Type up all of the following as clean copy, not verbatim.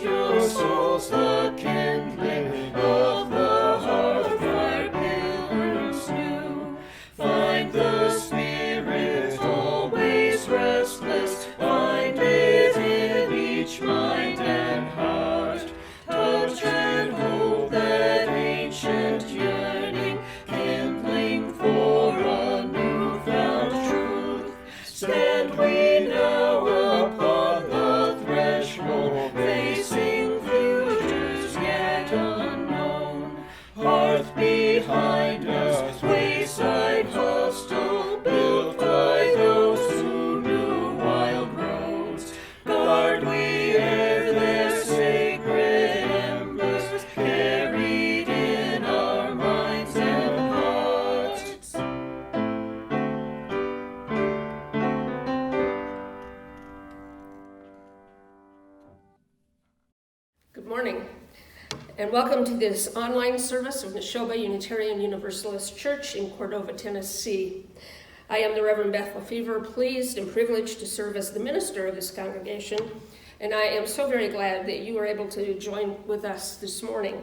your souls the kindling of the hearth fire pilgrims new. Find the Spirit always restless, find it in each mind and heart. Touch and hold that ancient yearning, kindling for a new-found truth. Stand we now upon the threshold, facing futures yet unknown. Hearth behind us, wayside hostel, built by those who knew wild roads. Guard we ere their sacred embers, carried in our minds and hearts. Good morning, and welcome to this online service of Neshoba Unitarian Universalist Church in Cordova, Tennessee. I am the Reverend Beth Lefever, pleased and privileged to serve as the minister of this congregation, and I am so very glad that you are able to join with us this morning.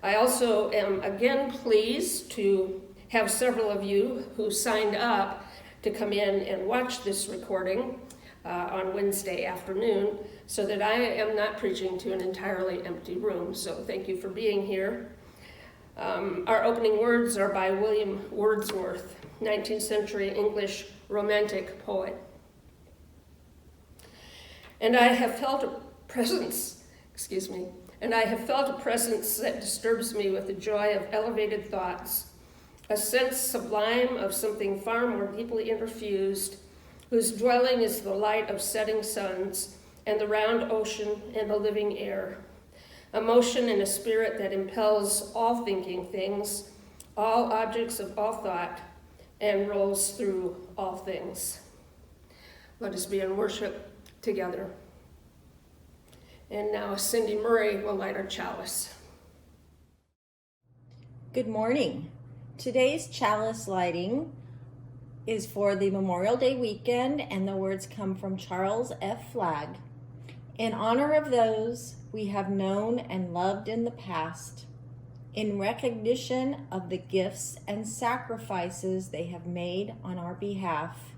I also am again pleased to have several of you who signed up to come in and watch this recording on Wednesday afternoon, so that I am not preaching to an entirely empty room. So thank you for being here. Our opening words are by William Wordsworth, 19th century English romantic poet. And I have felt a presence that disturbs me with the joy of elevated thoughts, a sense sublime of something far more deeply interfused, whose dwelling is the light of setting suns and the round ocean and the living air, a motion and a spirit that impels all thinking things, all objects of all thought, and rolls through all things. Let us be in worship together. And now Cindy Murray will light our chalice. Good morning. Today's chalice lighting is for the Memorial Day weekend, and the words come from Charles F. Flagg. In honor of those we have known and loved in the past, in recognition of the gifts and sacrifices they have made on our behalf,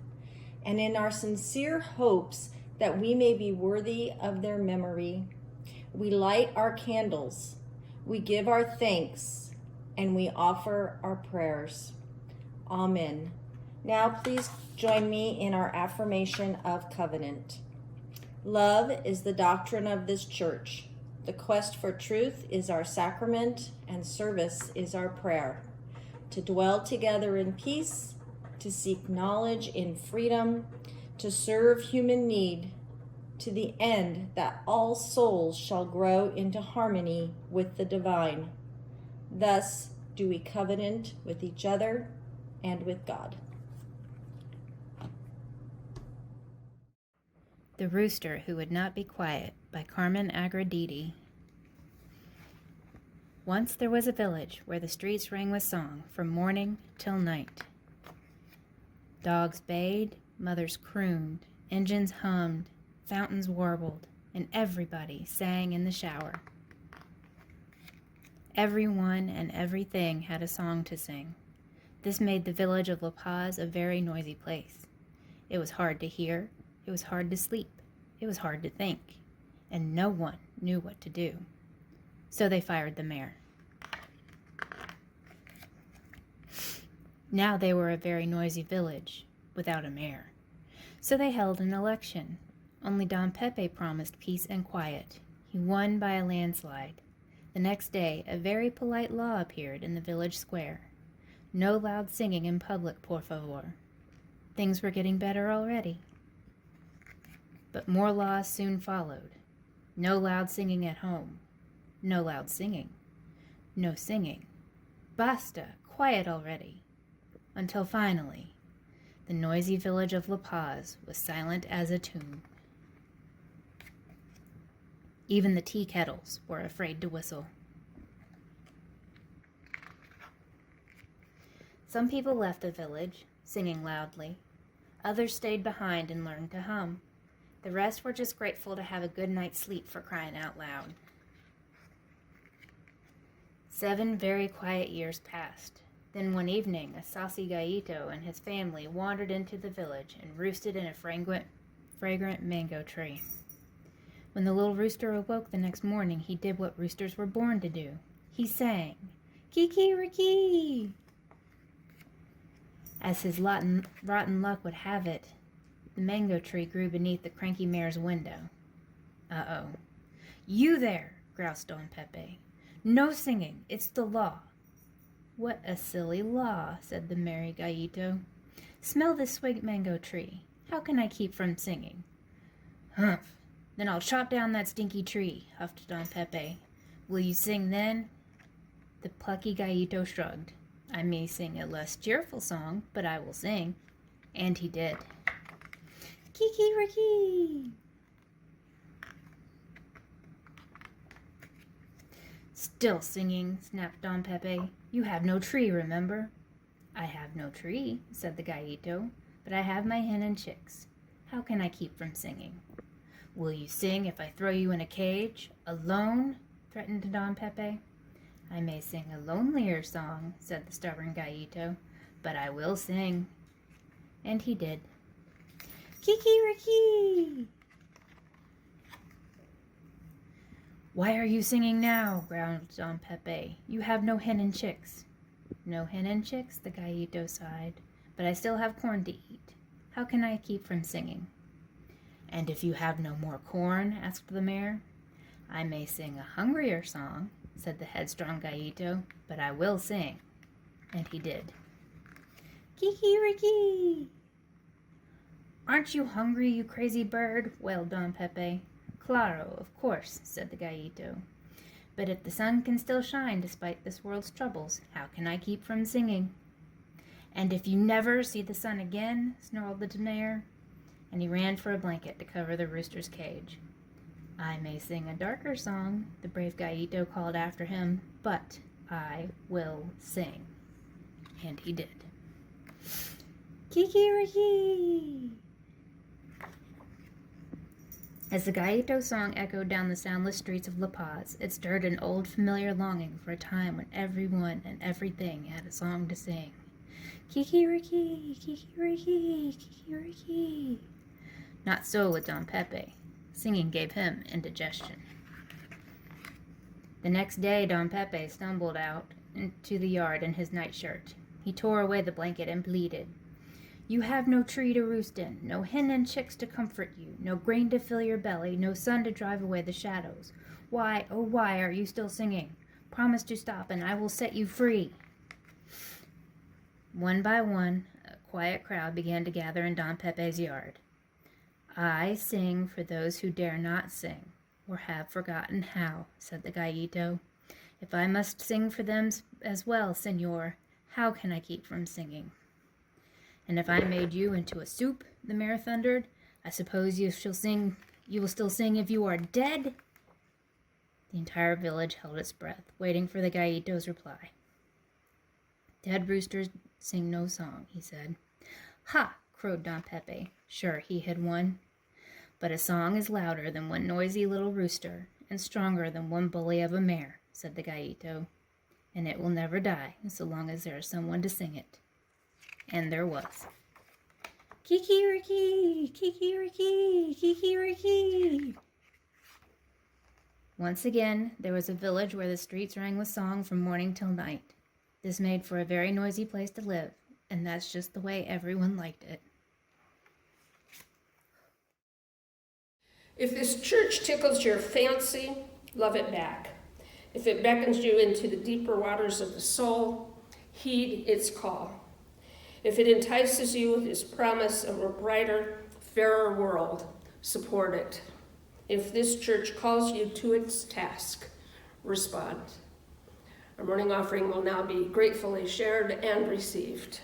and in our sincere hopes that we may be worthy of their memory, we light our candles, we give our thanks, and we offer our prayers. Amen. Now please join me in our affirmation of covenant. Love is the doctrine of this church. The quest for truth is our sacrament, and service is our prayer. To dwell together in peace, to seek knowledge in freedom, to serve human need, to the end that all souls shall grow into harmony with the divine. Thus do we covenant with each other and with God. The Rooster Who Would Not Be Quiet by Carmen, Agra, Deedy. Once there was a village where the streets rang with song from morning till night. Dogs bayed, mothers crooned, engines hummed, fountains warbled, and everybody sang in the shower. Everyone and everything had a song to sing. This made the village of La Paz a very noisy place. It was hard to hear. It was hard to sleep, it was hard to think, and no one knew what to do. So they fired the mayor. Now they were a very noisy village, without a mayor. So they held an election. Only Don Pepe promised peace and quiet. He won by a landslide. The next day, a very polite law appeared in the village square. No loud singing in public, por favor. Things were getting better already. But more laws soon followed. No loud singing at home. No loud singing. No singing. Basta, quiet already. Until finally, the noisy village of La Paz was silent as a tomb. Even the tea kettles were afraid to whistle. Some people left the village, singing loudly. Others stayed behind and learned to hum. The rest were just grateful to have a good night's sleep, for crying out loud. 7 very quiet years passed. Then one evening, a saucy gallito and his family wandered into the village and roosted in a fragrant mango tree. When the little rooster awoke the next morning, he did what roosters were born to do. He sang, "Kiki-riki!" As his rotten luck would have it, the mango tree grew beneath the cranky mare's window. "Uh-oh. You there!" groused Don Pepe. "No singing. It's the law." "What a silly law," said the merry gallito. "Smell this sweet mango tree. How can I keep from singing?" "Humph. Then I'll chop down that stinky tree," huffed Don Pepe. "Will you sing then?" The plucky gallito shrugged. "I may sing a less cheerful song, but I will sing." And he did. "Kiki-riki!" "Still singing," snapped Don Pepe. "You have no tree, remember?" "I have no tree," said the gallito, "but I have my hen and chicks. How can I keep from singing?" "Will you sing if I throw you in a cage, alone?" threatened Don Pepe. "I may sing a lonelier song," said the stubborn gallito, "but I will sing." And he did. "Kiki-riki!" "Why are you singing now?" growled Don Pepe. "You have no hen and chicks." "No hen and chicks," the gallito sighed, "but I still have corn to eat. How can I keep from singing?" "And if you have no more corn?" asked the mare. "I may sing a hungrier song," said the headstrong gallito, "but I will sing." And he did. "Kiki-riki!" "Aren't you hungry, you crazy bird?" wailed Don Pepe. "Claro, of course," said the gallito. "But if the sun can still shine despite this world's troubles, how can I keep from singing?" "And if you never see the sun again?" snarled the mare, and he ran for a blanket to cover the rooster's cage. "I may sing a darker song," the brave gallito called after him, "but I will sing." And he did. Kiki-riki! As the gallito song echoed down the soundless streets of La Paz, it stirred an old familiar longing for a time when everyone and everything had a song to sing. Kiki-riki, kiki-riki, kiki-riki. Not so with Don Pepe. Singing gave him indigestion. The next day, Don Pepe stumbled out into the yard in his nightshirt. He tore away the blanket and bleated. "You have no tree to roost in, no hen and chicks to comfort you, no grain to fill your belly, no sun to drive away the shadows. Why, oh why are you still singing? Promise to stop and I will set you free." One by one, a quiet crowd began to gather in Don Pepe's yard. "I sing for those who dare not sing, or have forgotten how," said the gallito. "If I must sing for them as well, senor, how can I keep from singing?" "And if I made you into a soup," the mare thundered, "I suppose you will still sing if you are dead?" The entire village held its breath, waiting for the gallito's reply. "Dead roosters sing no song," he said. "Ha!" crowed Don Pepe. Sure, he had won. "But a song is louder than one noisy little rooster, and stronger than one bully of a mare," said the gallito. "And it will never die so long as there is someone to sing it." And there was. Kiki-riki, kiki-riki, kiki-riki. Once again, there was a village where the streets rang with song from morning till night. This made for a very noisy place to live, and that's just the way everyone liked it. If this church tickles your fancy, love it back. If it beckons you into the deeper waters of the soul, heed its call. If it entices you with its promise of a brighter, fairer world, support it. If this church calls you to its task, respond. Our morning offering will now be gratefully shared and received.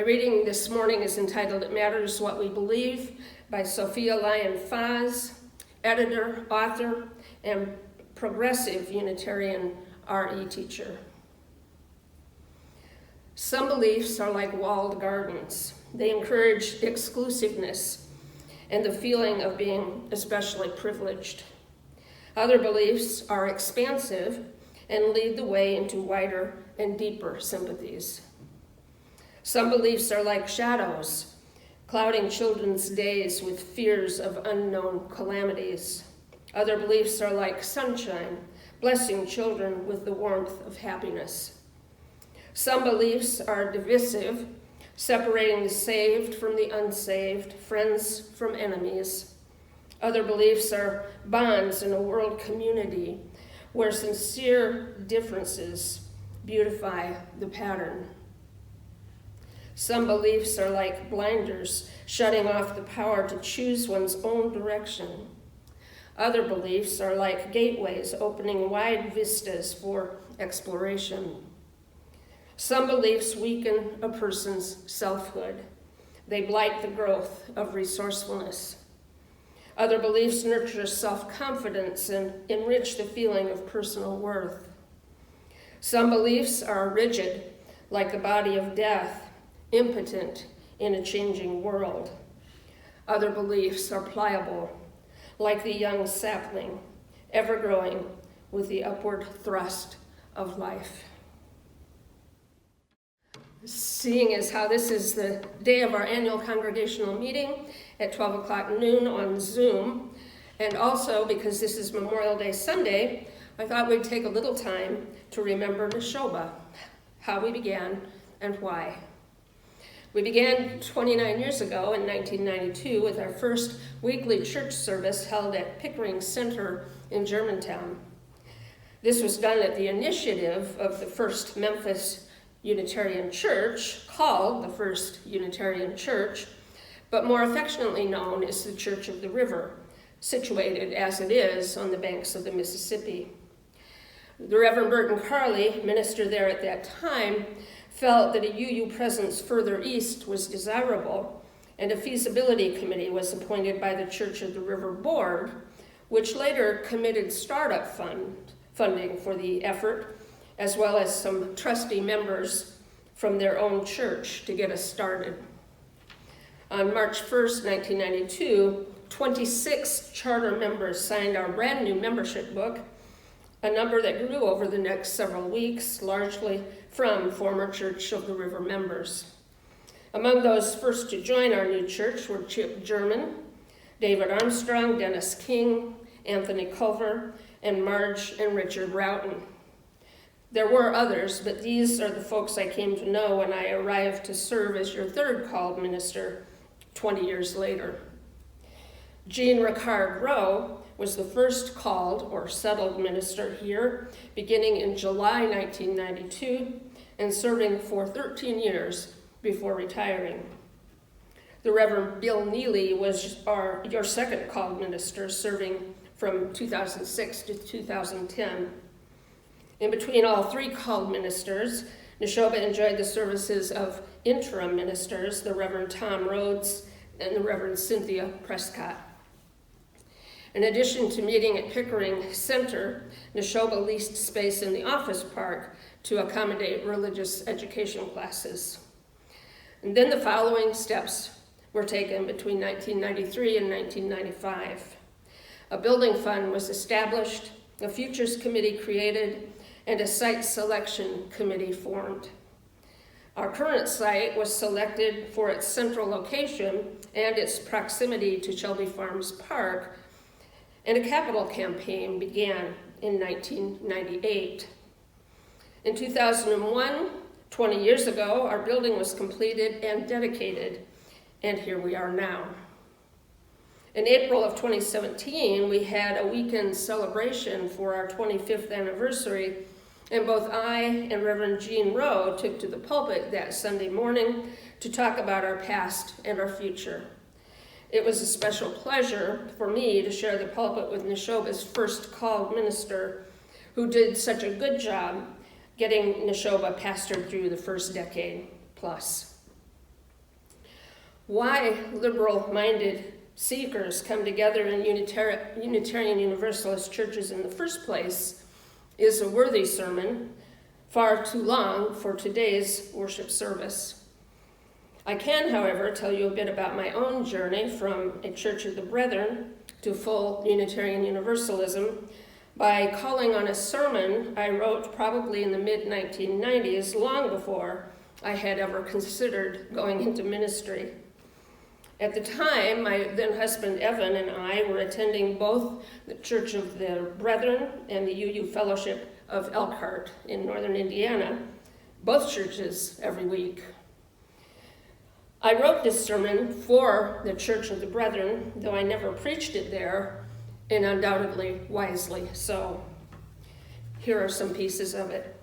My reading this morning is entitled It Matters What We Believe by Sophia Lyon Fahs, editor, author, and progressive Unitarian RE teacher. Some beliefs are like walled gardens. They encourage exclusiveness and the feeling of being especially privileged. Other beliefs are expansive and lead the way into wider and deeper sympathies. Some beliefs are like shadows, clouding children's days with fears of unknown calamities. Other beliefs are like sunshine, blessing children with the warmth of happiness. Some beliefs are divisive, separating the saved from the unsaved, friends from enemies. Other beliefs are bonds in a world community where sincere differences beautify the pattern. Some beliefs are like blinders, shutting off the power to choose one's own direction. Other beliefs are like gateways, opening wide vistas for exploration. Some beliefs weaken a person's selfhood. They blight the growth of resourcefulness. Other beliefs nurture self-confidence and enrich the feeling of personal worth. Some beliefs are rigid, like the body of death, impotent in a changing world. Other beliefs are pliable, like the young sapling, ever-growing with the upward thrust of life. Seeing as how this is the day of our annual congregational meeting at 12 o'clock noon on Zoom, and also because this is Memorial Day Sunday, I thought we'd take a little time to remember Neshoba, how we began and why. We began 29 years ago in 1992 with our first weekly church service held at Pickering Center in Germantown. This was done at the initiative of the First Memphis Unitarian Church, called the First Unitarian Church, but more affectionately known as the Church of the River, situated as it is on the banks of the Mississippi. The Reverend Burton Carley, minister there at that time, felt that a UU presence further east was desirable, and a feasibility committee was appointed by the Church of the River Board, which later committed startup funding for the effort, as well as some trustee members from their own church to get us started. On March 1st, 1992, 26 charter members signed our brand new membership book, a number that grew over the next several weeks, largely from former Church of the River members. Among those first to join our new church were Chip German, David Armstrong, Dennis King, Anthony Culver, and Marge and Richard Roughton. There were others, but these are the folks I came to know when I arrived to serve as your third called minister 20 years later. Jean Ricard Rowe was the first called or settled minister here, beginning in July 1992 and serving for 13 years before retiring. The Reverend Bill Neely was your second called minister, serving from 2006 to 2010. In between all three called ministers, Neshoba enjoyed the services of interim ministers, the Reverend Tom Rhodes and the Reverend Cynthia Prescott. In addition to meeting at Pickering Center, Neshoba leased space in the office park to accommodate religious education classes. And then the following steps were taken between 1993 and 1995. A building fund was established, a futures committee created, and a site selection committee formed. Our current site was selected for its central location and its proximity to Shelby Farms Park, and a capital campaign began in 1998. In 2001, 20 years ago, our building was completed and dedicated, and here we are now. In April of 2017, we had a weekend celebration for our 25th anniversary, and both I and Reverend Jean Rowe took to the pulpit that Sunday morning to talk about our past and our future. It was a special pleasure for me to share the pulpit with Neshoba's first called minister, who did such a good job getting Neshoba pastored through the first decade plus. Why liberal-minded seekers come together in Unitarian Universalist churches in the first place is a worthy sermon, far too long for today's worship service. I can, however, tell you a bit about my own journey from a Church of the Brethren to full Unitarian Universalism by calling on a sermon I wrote probably in the mid-1990s, long before I had ever considered going into ministry. At the time, my then husband Evan and I were attending both the Church of the Brethren and the UU Fellowship of Elkhart in northern Indiana, both churches every week. I wrote this sermon for the Church of the Brethren, though I never preached it there, and undoubtedly wisely so. Here are some pieces of it.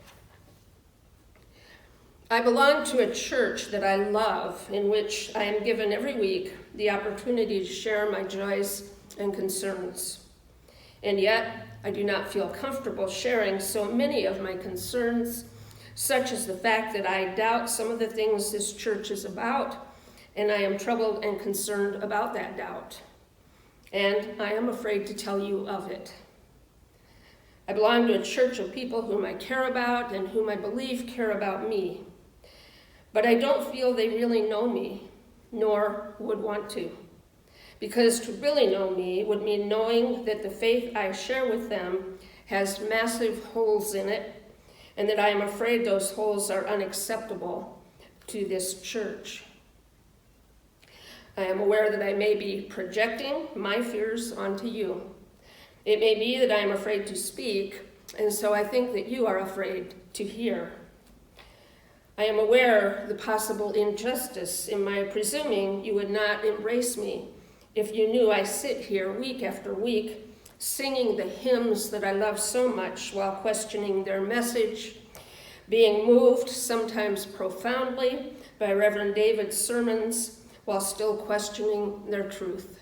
I belong to a church that I love, in which I am given every week the opportunity to share my joys and concerns. And yet, I do not feel comfortable sharing so many of my concerns, such as the fact that I doubt some of the things this church is about, and I am troubled and concerned about that doubt. And I am afraid to tell you of it. I belong to a church of people whom I care about and whom I believe care about me. But I don't feel they really know me, nor would want to. Because to really know me would mean knowing that the faith I share with them has massive holes in it, and that I am afraid those holes are unacceptable to this church. I am aware that I may be projecting my fears onto you. It may be that I am afraid to speak, and so I think that you are afraid to hear. I am aware of the possible injustice in my presuming you would not embrace me if you knew I sit here week after week singing the hymns that I love so much while questioning their message, being moved, sometimes profoundly, by Reverend David's sermons while still questioning their truth.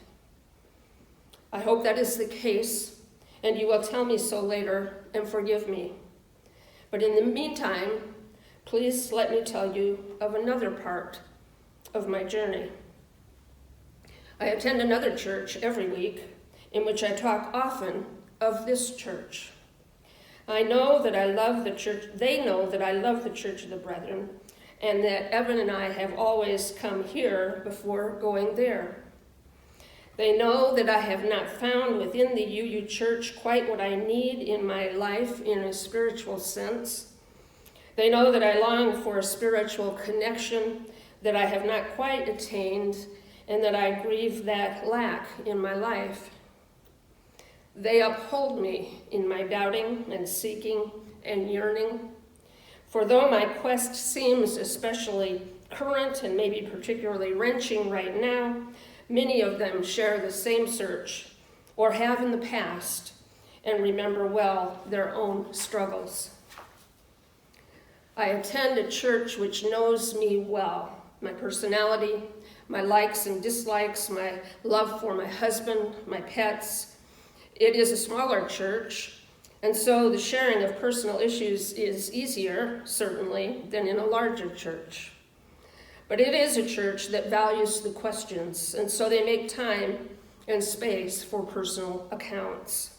I hope that is the case, and you will tell me so later and forgive me. But in the meantime, please let me tell you of another part of my journey. I attend another church every week in which I talk often of this church. I know that I love the church, they know that I love the Church of the Brethren, and that Evan and I have always come here before going there. They know that I have not found within the UU Church quite what I need in my life in a spiritual sense. They know that I long for a spiritual connection that I have not quite attained, and that I grieve that lack in my life. They uphold me in my doubting and seeking and yearning. For though my quest seems especially current and maybe particularly wrenching right now, many of them share the same search, or have in the past, and remember well their own struggles. I attend a church which knows me well, my personality, my likes and dislikes, my love for my husband, my pets. It is a smaller church, and so the sharing of personal issues is easier, certainly, than in a larger church. But it is a church that values the questions, and so they make time and space for personal accounts.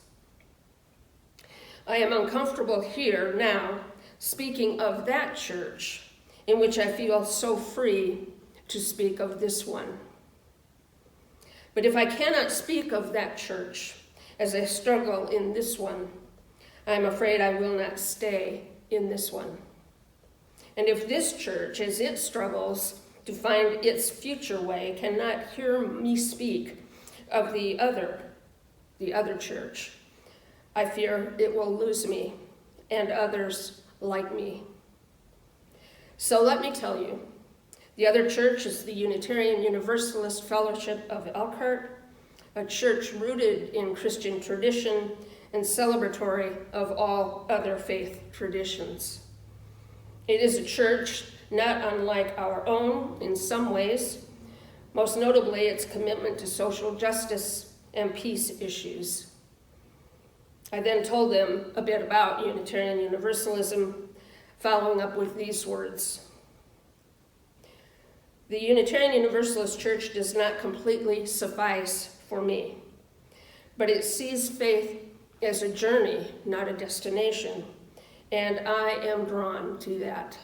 I am uncomfortable here now, speaking of that church, in which I feel so free to speak of this one. But if I cannot speak of that church as I struggle in this one, I am afraid I will not stay in this one. And if this church, as it struggles to find its future way, cannot hear me speak of the other church, I fear it will lose me and others like me. So let me tell you, the other church is the Unitarian Universalist Fellowship of Elkhart, a church rooted in Christian tradition and celebratory of all other faith traditions. It is a church not unlike our own in some ways, most notably its commitment to social justice and peace issues. I then told them a bit about Unitarian Universalism, following up with these words. The Unitarian Universalist Church does not completely suffice for me, but it sees faith as a journey, not a destination, and I am drawn to that.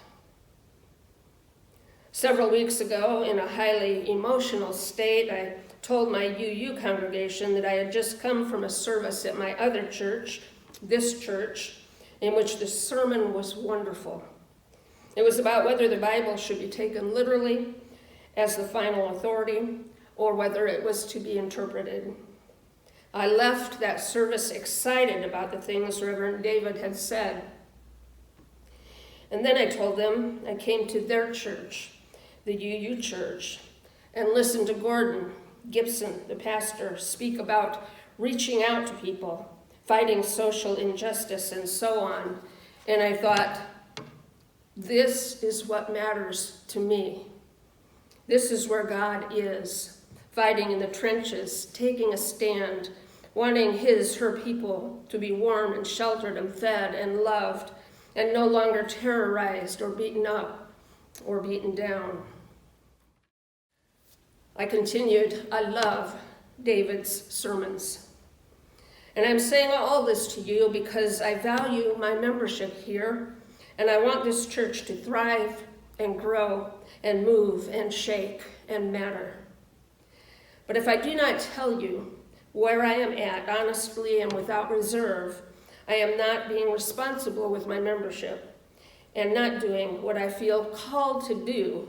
Several weeks ago, in a highly emotional state, I told my UU congregation that I had just come from a service at my other church, this church, in which the sermon was wonderful. It was about whether the Bible should be taken literally as the final authority or whether it was to be interpreted. I left that service excited about the things Reverend David had said. And then I told them I came to their church, the UU church, and listened to Gordon Gibson, the pastor, speak about reaching out to people, fighting social injustice, and so on. And I thought, this is what matters to me. This is where God is, fighting in the trenches, taking a stand, wanting her people to be warm and sheltered and fed and loved, and no longer terrorized or beaten up or beaten down. I continued, I love David's sermons. And I'm saying all this to you because I value my membership here, and I want this church to thrive and grow and move and shake and matter. But if I do not tell you where I am at, honestly and without reserve, I am not being responsible with my membership and not doing what I feel called to do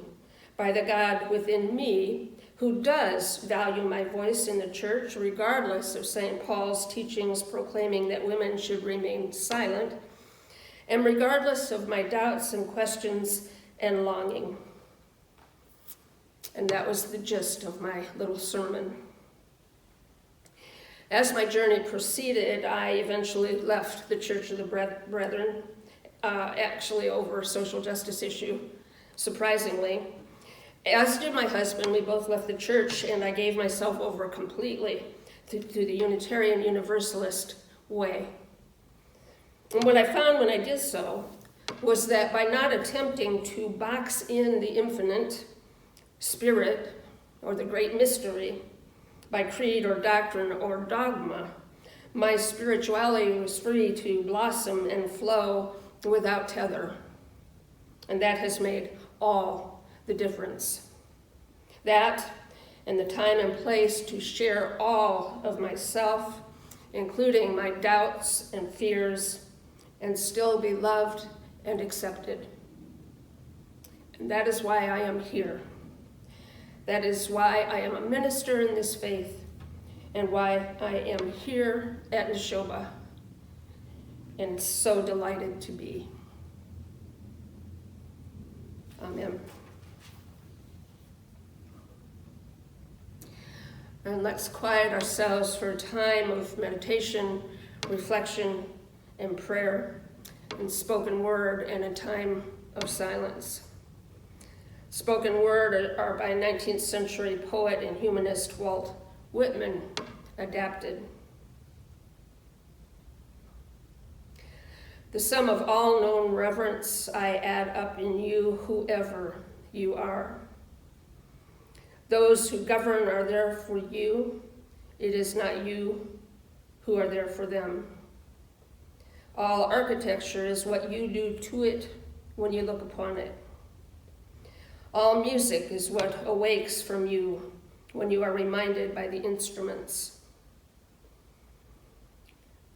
by the God within me who does value my voice in the church, regardless of St. Paul's teachings proclaiming that women should remain silent, and regardless of my doubts and questions and longing. And that was the gist of my little sermon. As my journey proceeded, I eventually left the Church of the Brethren, actually over a social justice issue, surprisingly. As did my husband. We both left the church, and I gave myself over completely to the Unitarian Universalist way. And what I found when I did so was that by not attempting to box in the infinite spirit or the great mystery by creed or doctrine or dogma, my spirituality was free to blossom and flow without tether. And that has made all the difference. That and the time and place to share all of myself, including my doubts and fears, and still be loved and accepted. And that is why I am here. That is why I am a minister in this faith, and why I am here at Neshoba, and so delighted to be. Amen. And let's quiet ourselves for a time of meditation, reflection, and prayer, and spoken word, and a time of silence. Spoken word are by 19th century poet and humanist Walt Whitman, adapted. The sum of all known reverence I add up in you, whoever you are. Those who govern are there for you. It is not you who are there for them. All architecture is what you do to it when you look upon it. All music is what awakes from you when you are reminded by the instruments.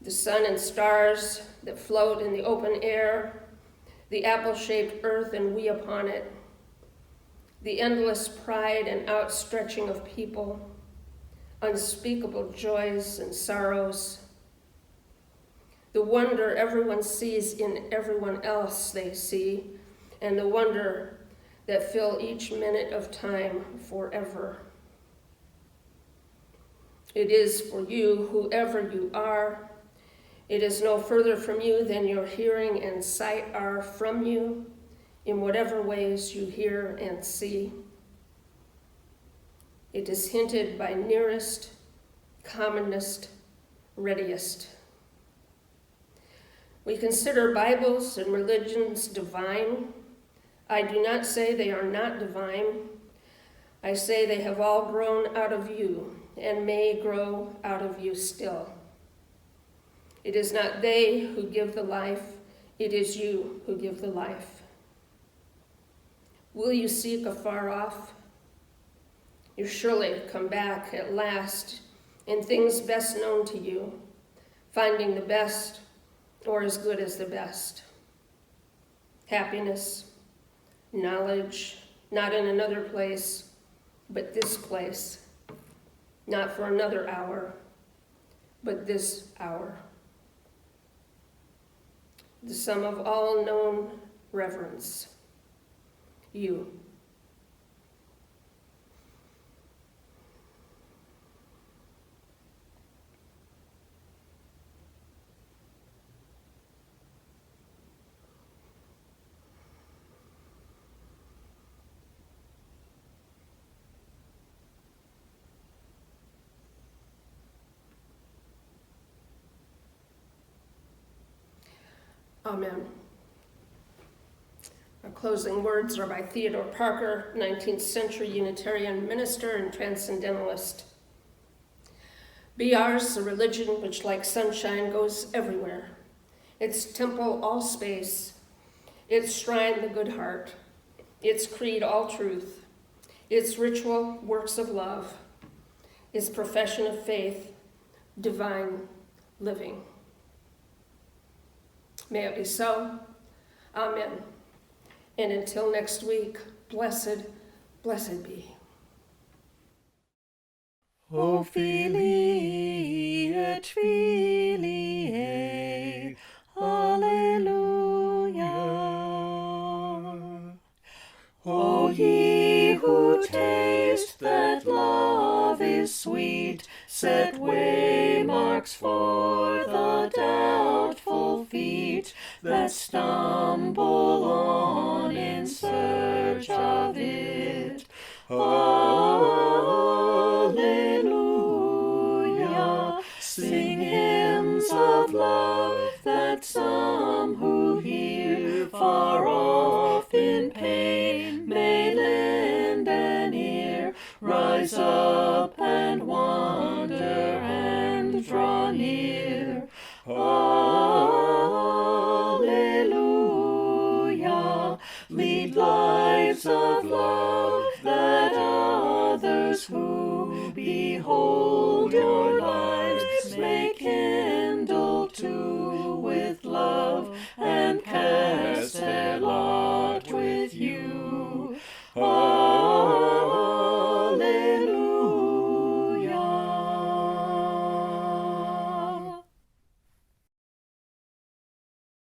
The sun and stars that float in the open air, the apple-shaped earth and we upon it, the endless pride and outstretching of people, unspeakable joys and sorrows, the wonder everyone sees in everyone else they see, and the wonder that fill each minute of time forever. It is for you, whoever you are. It is no further from you than your hearing and sight are from you, in whatever ways you hear and see. It is hinted by nearest, commonest, readiest. We consider Bibles and religions divine. I do not say they are not divine, I say they have all grown out of you and may grow out of you still. It is not they who give the life, it is you who give the life. Will you seek afar off? You surely come back at last in things best known to you, finding the best or as good as the best. Happiness, knowledge, not in another place, but this place. Not for another hour, but this hour. The sum of all known reverence. You. Amen. Our closing words are by Theodore Parker, 19th century Unitarian minister and transcendentalist. Be ours a religion which, like sunshine, goes everywhere. Its temple, all space. Its shrine, the good heart. Its creed, all truth. Its ritual, works of love. Its profession of faith, divine living. May it be so. Amen. And until next week, blessed, blessed be. O Filii et Filiae, Alleluia. O ye who taste that love is sweet, set waymarks for the doubtful feet that stumble on in search of it. Alleluia. Sing hymns of love that some who hear far off in pain may lend an ear. Rise up and wander and draw near. Alleluia. Lead lives of love that others who behold your